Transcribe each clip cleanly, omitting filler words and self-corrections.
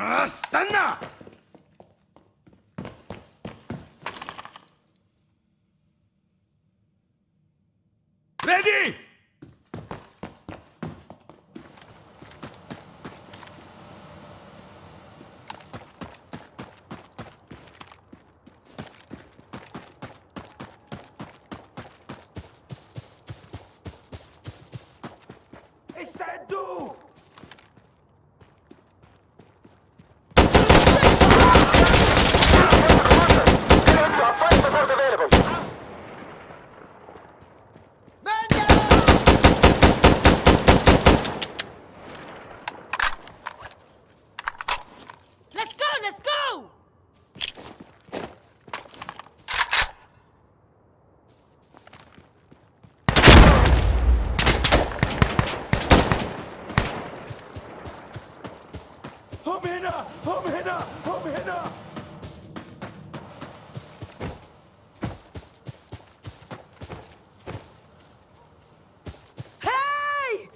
استنى! ريدي! استعدوا! Let's go! Let's go! هم هنا! هم هنا! هم هنا! Hey!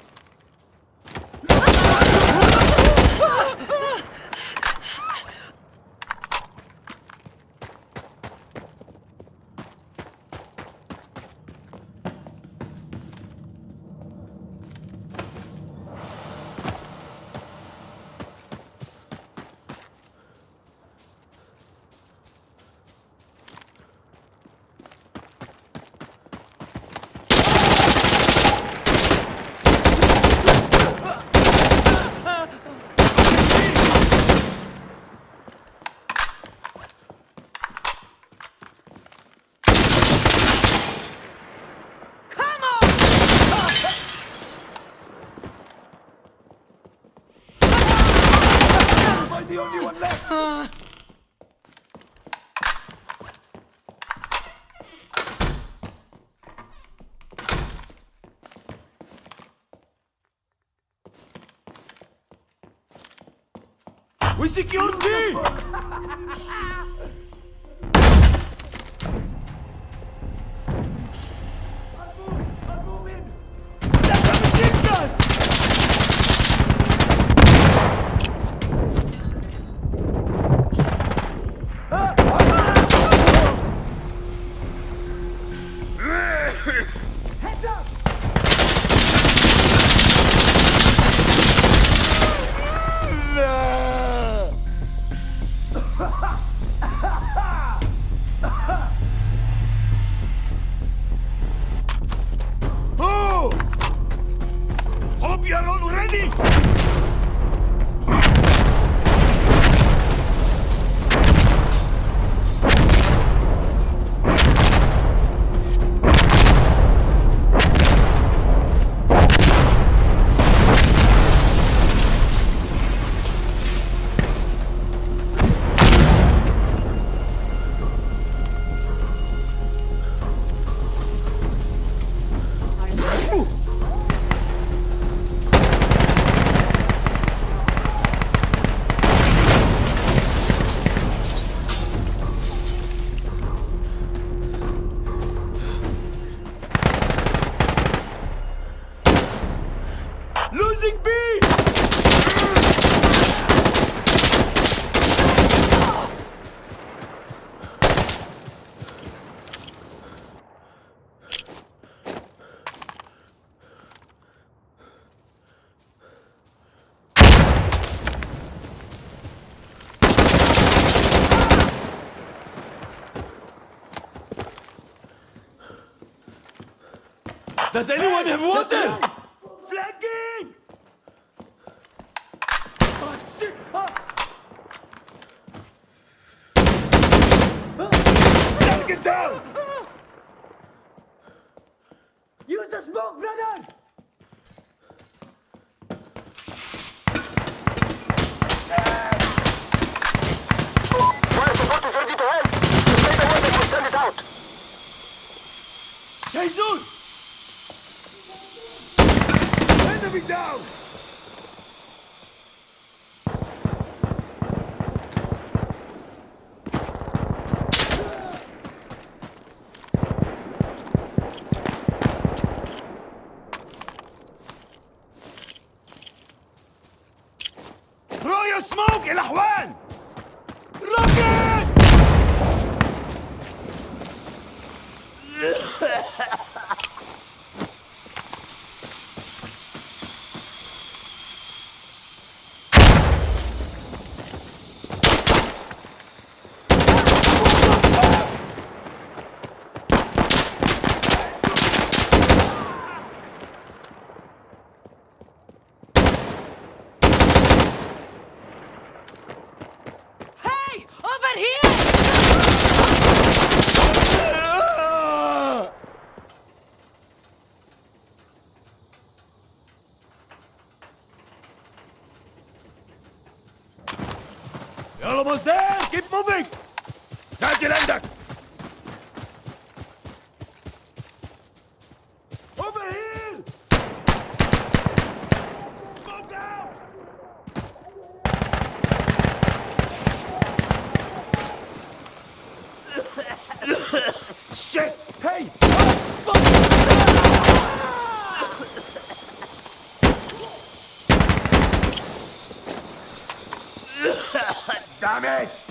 Come on! Am I the only one left? We secured B! I'm moving! That's a machine gun! Heads up! Oh! Hope you're all ready! Losing B! Does anyone have water? Flanking! Oh, shit! Gotta get down! Use the smoke, brother! Fire support is ready to help. Take the weapon and send it out. Jason! Enemy down! Throw your smoke, الأحوال! Hey! Over here! You're almost there! Keep moving! سجل عندك! Over here! Smoke out! Shit! Hey! Fuck! Damn it!